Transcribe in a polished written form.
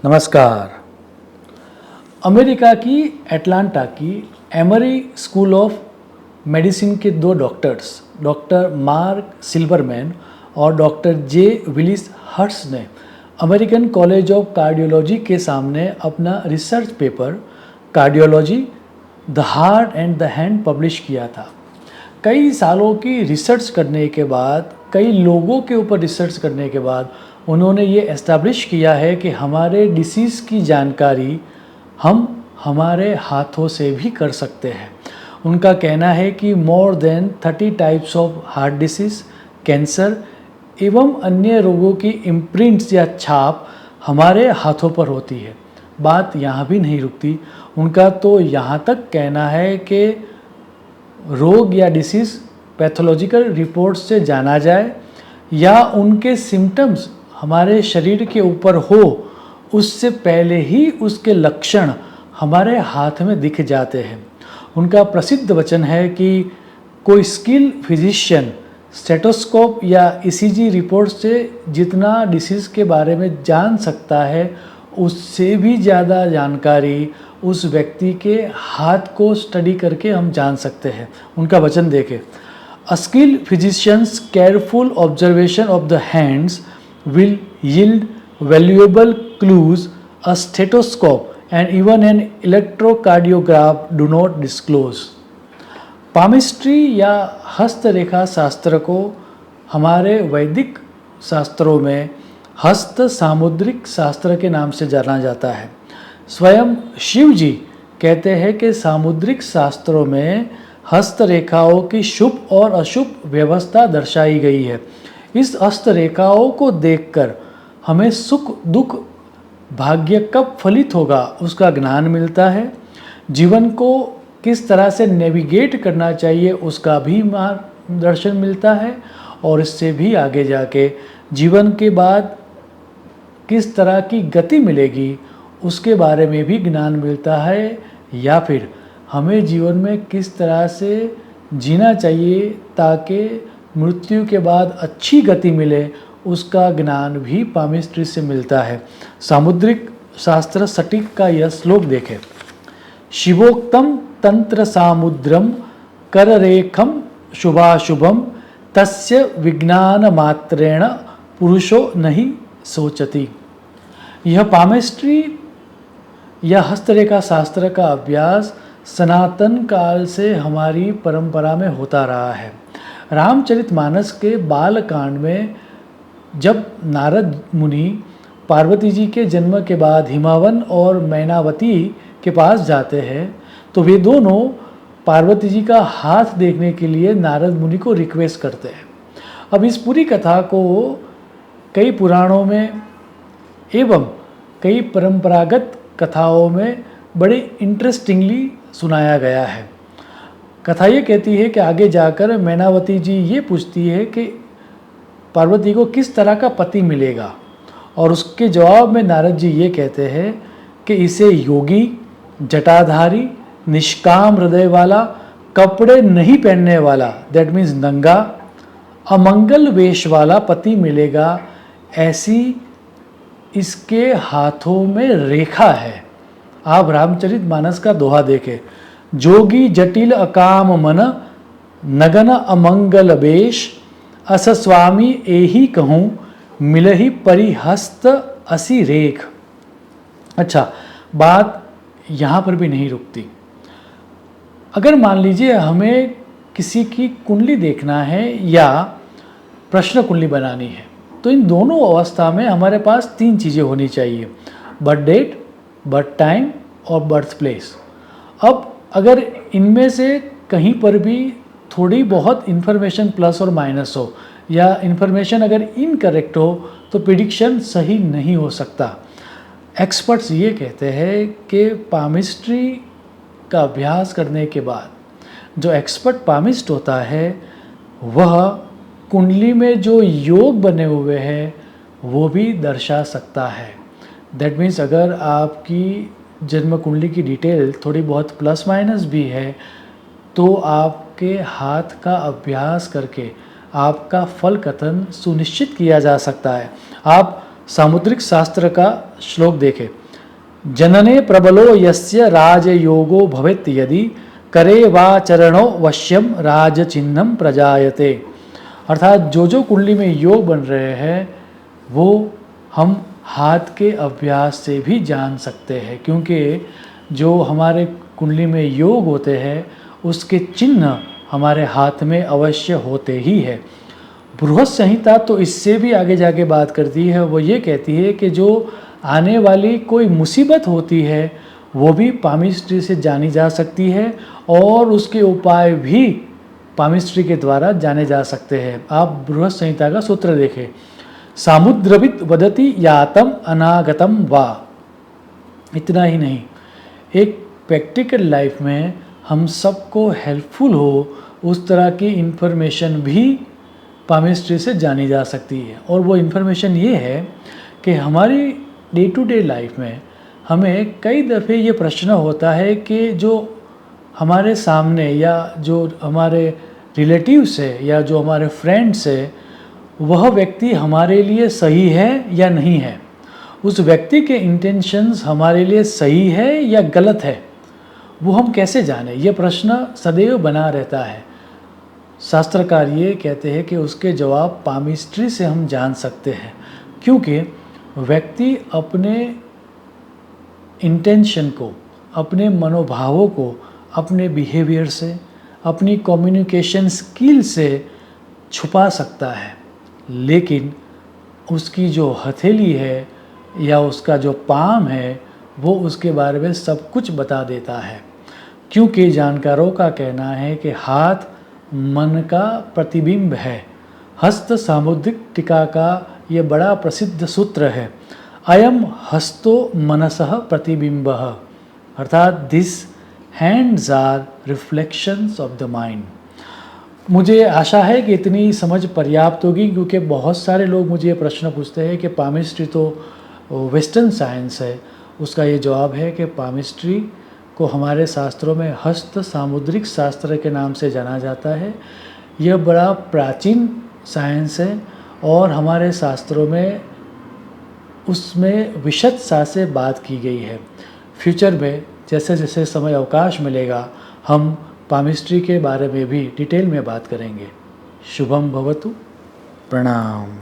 नमस्कार। अमेरिका की एटलांटा की एमरी स्कूल ऑफ मेडिसिन के दो डॉक्टर्स डॉक्टर मार्क सिल्वरमैन और डॉक्टर जे विलिस हर्ट्स ने अमेरिकन कॉलेज ऑफ कार्डियोलॉजी के सामने अपना research paper cardiology the heart and the hand publish किया था। कई सालों की रिसर्च करने के बाद, कई लोगों के ऊपर रिसर्च करने के बाद उन्होंने ये एस्टैब्लिश किया है कि हमारे डिसीज़ की जानकारी हम हमारे हाथों से भी कर सकते हैं। उनका कहना है कि more than 30 types of heart disease, cancer एवं अन्य रोगों की इम्प्रिंट्स या छाप हमारे हाथों पर होती है। बात यहाँ भी नहीं रुकती। उनका तो यहाँ तक कहना है कि रोग या डिसीज़ पैथोलॉजिकल रिपोर्ट से जाना जाए या उनके सिम्टम्स हमारे शरीर के ऊपर हो, उससे पहले ही उसके लक्षण हमारे हाथ में दिख जाते हैं। उनका प्रसिद्ध वचन है कि कोई स्किल फिजिशियन स्टेथोस्कोप या ईसीजी रिपोर्ट से जितना डिसीज़ के बारे में जान सकता है, उससे भी ज़्यादा जानकारी उस व्यक्ति के हाथ को स्टडी करके हम जान सकते हैं। उनका वचन देखें, a skill physicians careful observation of the hands will yield valuable clues a stethoscope and even an electrocardiograph do not disclose। Palmistry या हस्तरेखा शास्त्र को हमारे वैदिक शास्त्रों में हस्त सामुद्रिक शास्त्र के नाम से जाना जाता है। स्वयं शिव जी कहते हैं कि सामुद्रिक शास्त्रों में हस्तरेखाओं की शुभ और अशुभ व्यवस्था दर्शाई गई है। इस हस्तरेखाओं को देखकर हमें सुख दुख भाग्य कब फलित होगा उसका ज्ञान मिलता है। जीवन को किस तरह से नेविगेट करना चाहिए उसका भी मार्गदर्शन मिलता है, और इससे भी आगे जाके जीवन के बाद किस तरह की गति मिलेगी उसके बारे में भी ज्ञान मिलता है, या फिर हमें जीवन में किस तरह से जीना चाहिए ताकि मृत्यु के बाद अच्छी गति मिले, उसका ज्ञान भी पामिस्ट्री से मिलता है। सामुद्रिक शास्त्र सटीक का यह श्लोक देखें, शिवोक्तम तंत्र सामुद्रम कररेखम शुभाशुभम तस्य विज्ञान मात्रेण पुरुषो नहीं सोचती। यह पामिस्ट्री या हस्तरेखा शास्त्र का अभ्यास सनातन काल से हमारी परंपरा में होता रहा है। रामचरितमानस के बालकांड में जब नारद मुनि पार्वती जी के जन्म के बाद हिमावन और मैनावती के पास जाते हैं, तो वे दोनों पार्वती जी का हाथ देखने के लिए नारद मुनि को रिक्वेस्ट करते हैं। अब इस पूरी कथा को कई पुराणों में एवं कई परंपरागत कथाओं में बड़े इंटरेस्टिंगली सुनाया गया है। कथा ये कहती है कि आगे जाकर मैनावती जी ये पूछती है कि पार्वती को किस तरह का पति मिलेगा, और उसके जवाब में नारद जी ये कहते हैं कि इसे योगी, जटाधारी, निष्काम हृदय वाला, कपड़े नहीं पहनने वाला, दैट मीन्स नंगा, अमंगल वेश वाला पति मिलेगा। ऐसी इसके हाथों में रेखा है। आप रामचरितमानस का दोहा देखें, जोगी जटिल अकाम मन नगन अमंगल वेश अस स्वामी एही कहूँ मिलही परिहस्त असी रेख। अच्छा, बात यहाँ पर भी नहीं रुकती। अगर मान लीजिए हमें किसी की कुंडली देखना है या प्रश्न कुंडली बनानी है, तो इन दोनों अवस्था में हमारे पास 3 चीज़ें होनी चाहिए, बर्थ डेट, बर्थ टाइम और बर्थ प्लेस। अब अगर इनमें से कहीं पर भी थोड़ी बहुत इन्फॉर्मेशन प्लस और माइनस हो या इन्फॉर्मेशन अगर इनकरेक्ट हो तो प्रिडिक्शन सही नहीं हो सकता। एक्सपर्ट्स ये कहते हैं कि पामिस्ट्री का अभ्यास करने के बाद जो एक्सपर्ट पामिस्ट होता है वह कुंडली में जो योग बने हुए हैं वो भी दर्शा सकता है। दैट मीन्स अगर आपकी जन्म कुंडली की डिटेल थोड़ी बहुत प्लस माइनस भी है तो आपके हाथ का अभ्यास करके आपका फल कथन सुनिश्चित किया जा सकता है। आप सामुद्रिक शास्त्र का श्लोक देखें, जनने प्रबलो यस्य राजयोगो भवेत् यदि करे वा चरणो वश्यम राजचिन्हम प्रजायते। अर्थात जो कुंडली में योग बन रहे हैं वो हम हाथ के अभ्यास से भी जान सकते हैं, क्योंकि जो हमारे कुंडली में योग होते हैं उसके चिन्ह हमारे हाथ में अवश्य होते ही है। बृहत संहिता तो इससे भी आगे जाके बात करती है, वो ये कहती है कि जो आने वाली कोई मुसीबत होती है वो भी पामिस्ट्री से जानी जा सकती है और उसके उपाय भी पामिस्ट्री के द्वारा जाने जा सकते हैं। आप बृहत संहिता का सूत्र देखें, सामुद्रविद वदति यातम अनागतम वा। इतना ही नहीं, एक प्रैक्टिकल लाइफ में हम सबको हेल्पफुल हो उस तरह की इन्फॉर्मेशन भी पामिस्ट्री से जानी जा सकती है। और वो इन्फॉर्मेशन ये है कि हमारी डे टू डे लाइफ में हमें कई दफ़े ये प्रश्न होता है कि जो हमारे सामने या जो हमारे रिलेटिव्स है या जो हमारे फ्रेंड्स है वह व्यक्ति हमारे लिए सही है या नहीं है, उस व्यक्ति के इंटेंशंस हमारे लिए सही है या गलत है, वो हम कैसे जाने। ये प्रश्न सदैव बना रहता है। शास्त्रकार ये कहते हैं कि उसके जवाब पामिस्ट्री से हम जान सकते हैं, क्योंकि व्यक्ति अपने इंटेंशन को, अपने मनोभावों को अपने बिहेवियर से, अपनी कम्युनिकेशन स्किल से छुपा सकता है, लेकिन उसकी जो हथेली है या उसका जो पाम है वो उसके बारे में सब कुछ बता देता है। क्योंकि जानकारों का कहना है कि हाथ मन का प्रतिबिंब है। हस्त सामुद्रिक टीका का ये बड़ा प्रसिद्ध सूत्र है, अयम हस्तो मनसः प्रतिबिंबः, अर्थात this hands are reflections of the mind. मुझे आशा है कि इतनी समझ पर्याप्त होगी, क्योंकि बहुत सारे लोग मुझे ये प्रश्न पूछते हैं कि पामिस्ट्री तो वेस्टर्न साइंस है। उसका ये जवाब है कि पामिस्ट्री को हमारे शास्त्रों में हस्त सामुद्रिक शास्त्र के नाम से जाना जाता है। यह बड़ा प्राचीन साइंस है और हमारे शास्त्रों में उसमें विशदता से बात की गई है। फ्यूचर में जैसे जैसे समय अवकाश मिलेगा हम पामिस्ट्री के बारे में भी डिटेल में बात करेंगे। शुभम भवतु, प्रणाम।